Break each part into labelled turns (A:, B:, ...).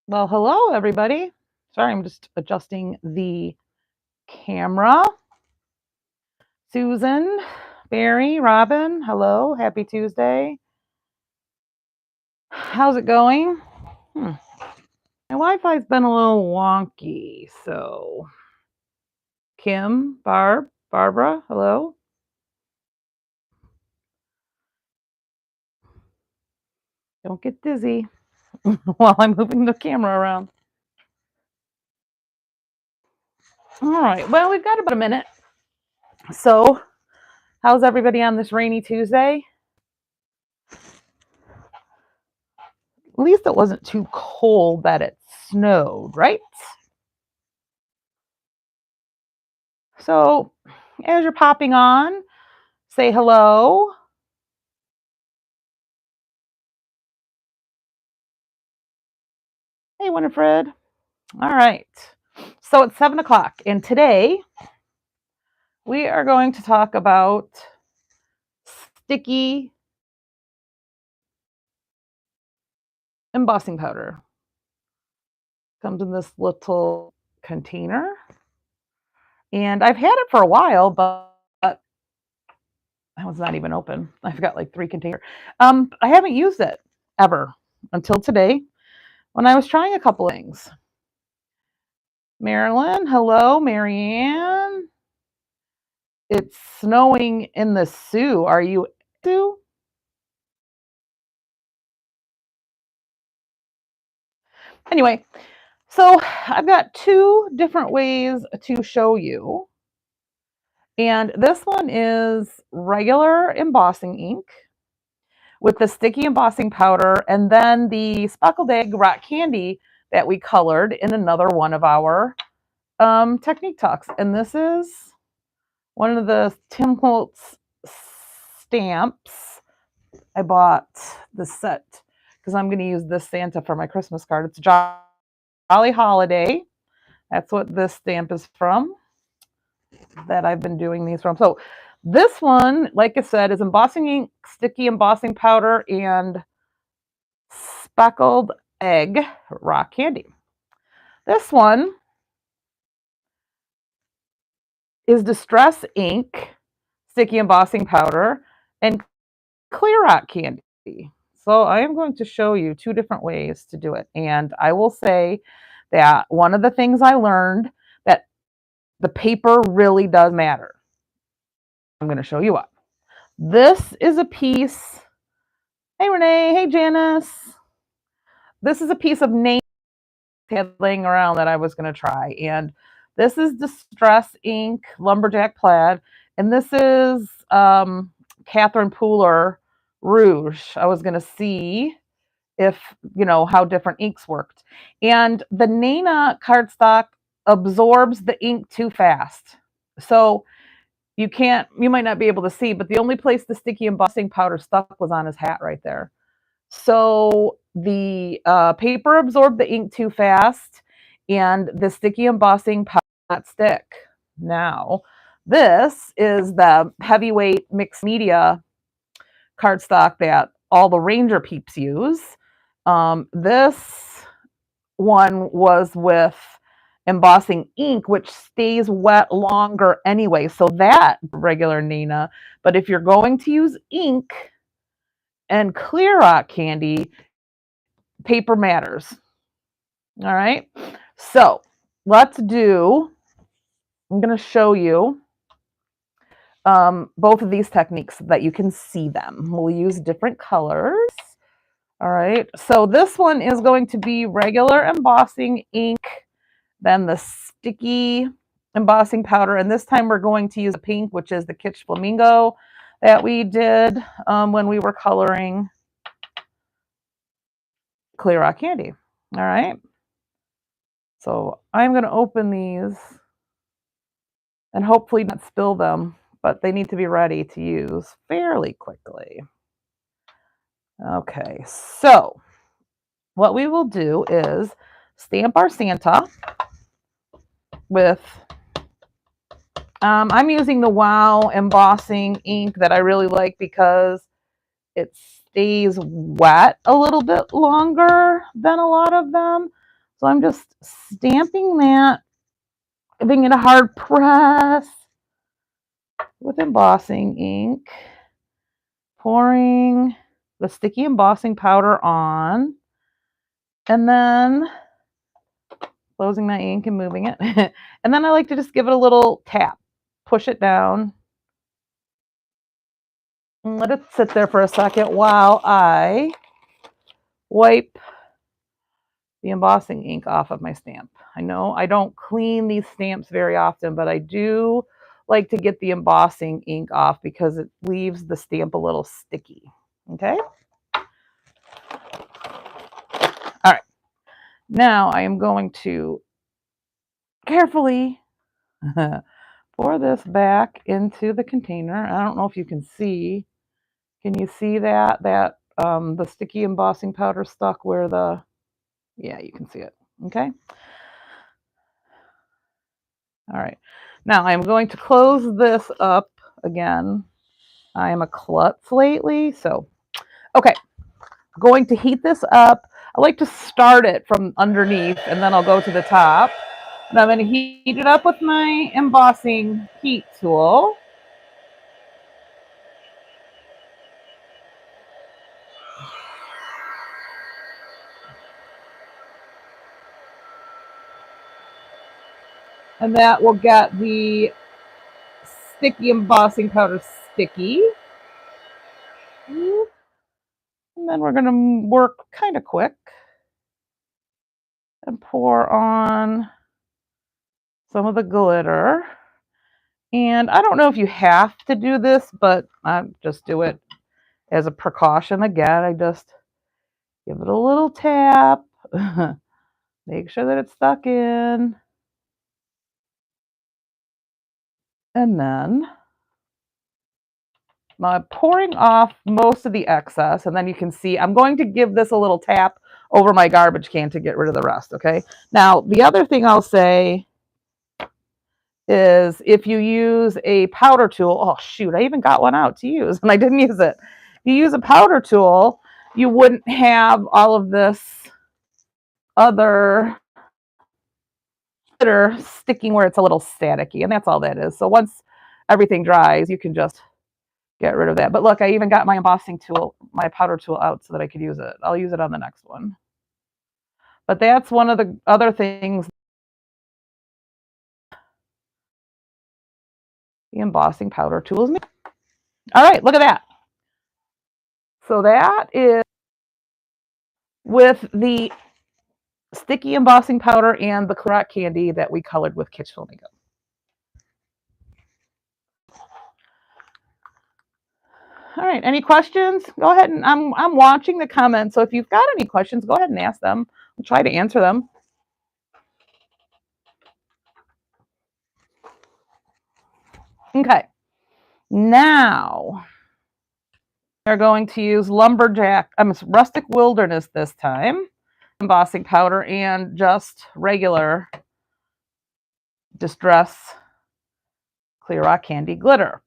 A: Well, hello, everybody. Sorry, I'm just adjusting the camera. Susan, Barry, Robin, hello. Happy Tuesday. How's it going? My Wi-Fi's been a little wonky, so Kim, Barbara, hello. Don't get dizzy while I'm moving the camera around. All right, well, we've got about a minute. So, how's everybody on this rainy Tuesday? At least it wasn't too cold that it snowed, right? So, as you're popping on, say hello. Hey, Winifred. All right. So it's 7 o'clock, and today we are going to talk about sticky embossing powder. Comes in this little container, and I've had it for a while, but that one's not even open. I've got like 3 containers. I haven't used it ever until today when I was trying a couple things. Marilyn, hello, Marianne. It's snowing in the Sioux. Are you Sioux? Anyway, so I've got 2 different ways to show you. And this one is regular embossing ink with the sticky embossing powder and then the speckled egg rock candy that we colored in another one of our technique talks. And this is one of the Tim Holtz stamps. I bought the set because I'm going to use this Santa for my Christmas card. It's Jolly Holiday. That's what this stamp is from that I've been doing these from. So this one, like I said, is embossing ink, sticky embossing powder, and speckled egg rock candy. This one is distress ink, sticky embossing powder, and clear rock candy. So I am going to show you 2 different ways to do it. And I will say that one of the things I learned that the paper really does matter. I'm going to show you what. This is a piece. Hey, Renee. Hey, Janice. This is a piece of nail laying around that I was going to try. And this is Distress Ink Lumberjack Plaid. And this is Catherine Pooler Rouge. I was going to see if, how different inks worked. And the Nana cardstock absorbs the ink too fast. So you might not be able to see, but the only place the sticky embossing powder stuck was on his hat right there. So the paper absorbed the ink too fast, and the sticky embossing powder did not stick. Now, this is the heavyweight mixed media cardstock that all the Ranger peeps use. This one was with embossing ink, which stays wet longer anyway. So that regular Nina. But if you're going to use ink and clear rock candy, paper matters. All right. So I'm going to show you both of these techniques so that you can see them. We'll use different colors. All right. So this one is going to be regular embossing ink, then the sticky embossing powder. And this time we're going to use a pink, which is the Kitsch Flamingo that we did when we were coloring Clear Rock Candy. All right. So I'm going to open these and hopefully not spill them, but they need to be ready to use fairly quickly. Okay, so what we will do is stamp our Santa with, I'm using the Wow embossing ink that I really like because it stays wet a little bit longer than a lot of them. So I'm just stamping that, giving it a hard press with embossing ink, pouring the sticky embossing powder on, and then closing my ink and moving it. And then I like to just give it a little tap, push it down, and let it sit there for a second while I wipe the embossing ink off of my stamp. I know I don't clean these stamps very often, but I do like to get the embossing ink off because it leaves the stamp a little sticky. Okay? All right. Now I am going to carefully pour this back into the container. I don't know if you can see. Can you see that? The sticky embossing powder stuck where yeah, you can see it. Okay. All right. Now I'm going to close this up again. I am a klutz lately, so okay. Going to heat this up. I like to start it from underneath and then I'll go to the top. And I'm going to heat it up with my embossing heat tool. And that will get the sticky embossing powder sticky. And then we're going to work kind of quick and pour on some of the glitter. And I don't know if you have to do this, but I just do it as a precaution. Again, I just give it a little tap, make sure that it's stuck in, and then I'm pouring off most of the excess, and then you can see I'm going to give this a little tap over my garbage can to get rid of the rest, okay? Now, the other thing I'll say is if you use a powder tool, oh shoot, I even got one out to use and I didn't use it. If you use a powder tool, you wouldn't have all of this other glitter sticking where it's a little staticky, and that's all that is. So once everything dries, you can just get rid of that. But look, I even got my embossing tool, my powder tool out so that I could use it. I'll use it on the next one. But that's one of the other things the embossing powder tool is. All right, look at that. So that is with the sticky embossing powder and the Karat candy that we colored with Kitsch Makeup. All right, any questions? Go ahead and I'm watching the comments. So if you've got any questions, go ahead and ask them. I'll try to answer them. Okay. Now we're going to use Rustic Wilderness this time, embossing powder and just regular Distress Clear Rock Candy glitter.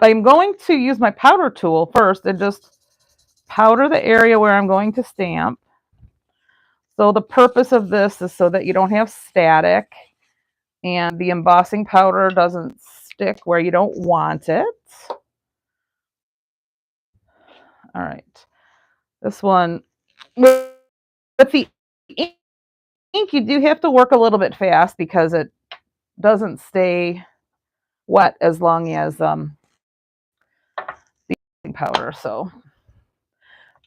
A: I'm going to use my powder tool first and just powder the area where I'm going to stamp. So the purpose of this is so that you don't have static and the embossing powder doesn't stick where you don't want it. All right. This one, with the ink, you do have to work a little bit fast because it doesn't stay wet as long as the powder. So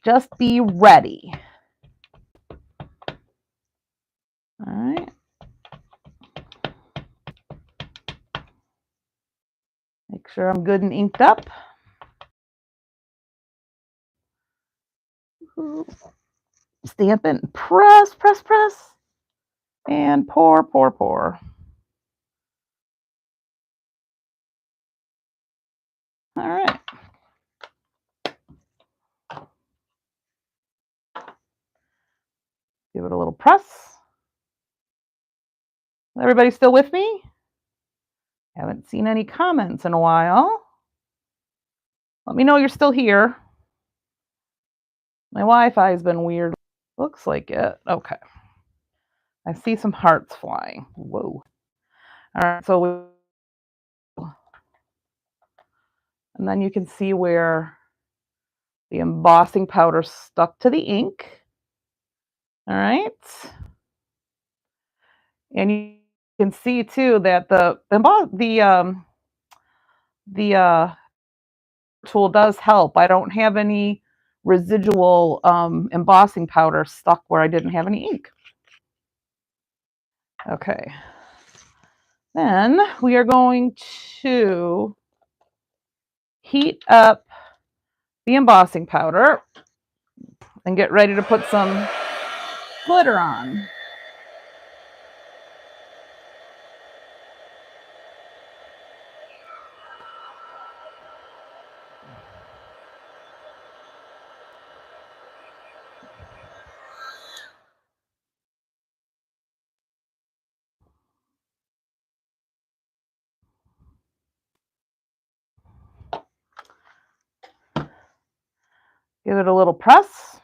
A: just be ready. All right. Make sure I'm good and inked up. Stamp it and press, press, press. And pour, pour, pour. All right. Give it a little press. Everybody still with me? Haven't seen any comments in a while. Let me know you're still here. My Wi-Fi has been weird. Looks like it. Okay. I see some hearts flying. Whoa. All right, so and then you can see where the embossing powder stuck to the ink. All right. And you can see too that the tool does help. I don't have any residual embossing powder stuck where I didn't have any ink. Okay. Then we are going to heat up the embossing powder and get ready to put some glitter on. Give it a little press.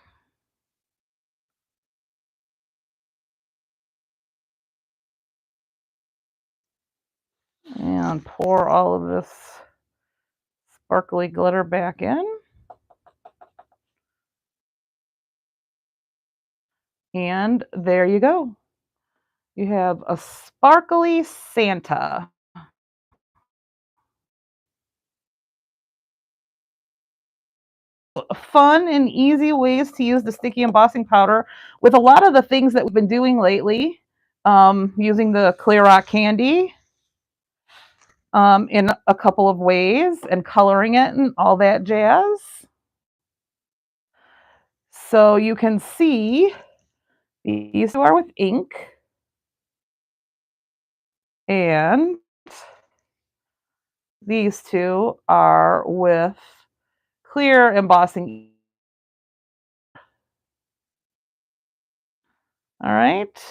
A: And pour all of this sparkly glitter back in. And there you go. You have a sparkly Santa. Fun and easy ways to use the sticky embossing powder with a lot of the things that we've been doing lately, using the clear rock candy in a couple of ways and coloring it and all that jazz. So you can see these are with ink and these two are with clear embossing. All right.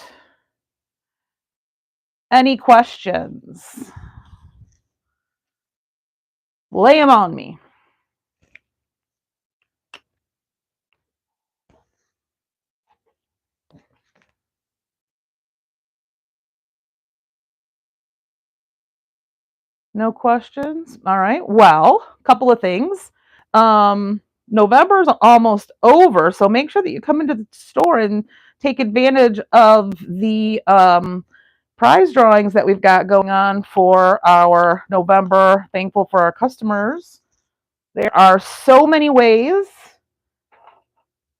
A: Any questions? Lay them on me. No questions? All right. Well, a couple of things. November's almost over, so make sure that you come into the store and take advantage of the prize drawings that we've got going on for our November Thankful for Our Customers. There are so many ways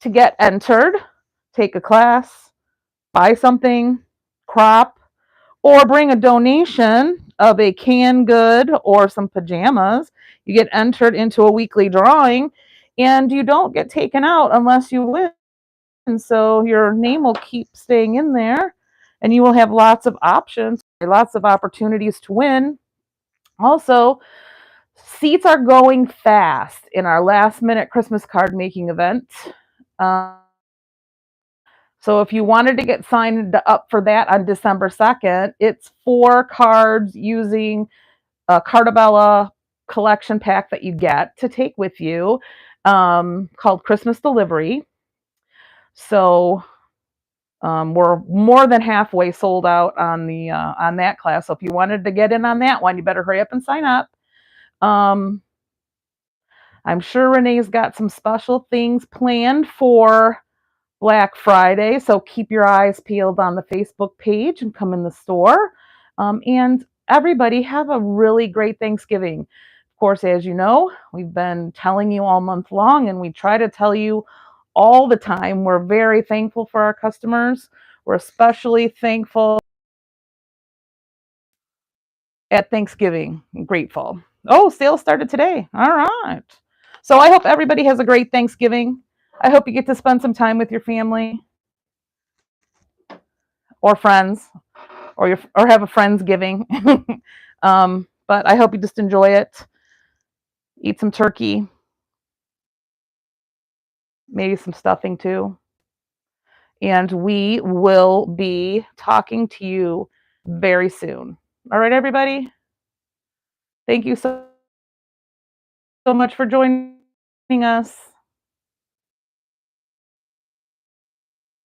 A: to get entered. Take a class, buy something, crop, or bring a donation of a canned good or some pajamas. You get entered into a weekly drawing and you don't get taken out unless you win. So your name will keep staying in there and you will have lots of options, lots of opportunities to win. Also, seats are going fast in our last minute Christmas card making event. So if you wanted to get signed up for that on December 2nd, it's 4 cards using a Cardabella collection pack that you get to take with you, called Christmas Delivery. So we're more than halfway sold out on the on that class. So if you wanted to get in on that one, you better hurry up and sign up. I'm sure Renee's got some special things planned for Black Friday, so keep your eyes peeled on the Facebook page and come in the store. And everybody have a really great Thanksgiving. Of course, as you know, we've been telling you all month long, and we try to tell you all the time. We're very thankful for our customers. We're especially thankful at Thanksgiving and grateful. Oh, sales started today. All right. So I hope everybody has a great Thanksgiving. I hope you get to spend some time with your family or friends or have a friendsgiving. But I hope you just enjoy it. Eat some turkey, maybe some stuffing too. And we will be talking to you very soon. All right, everybody. Thank you so much for joining us.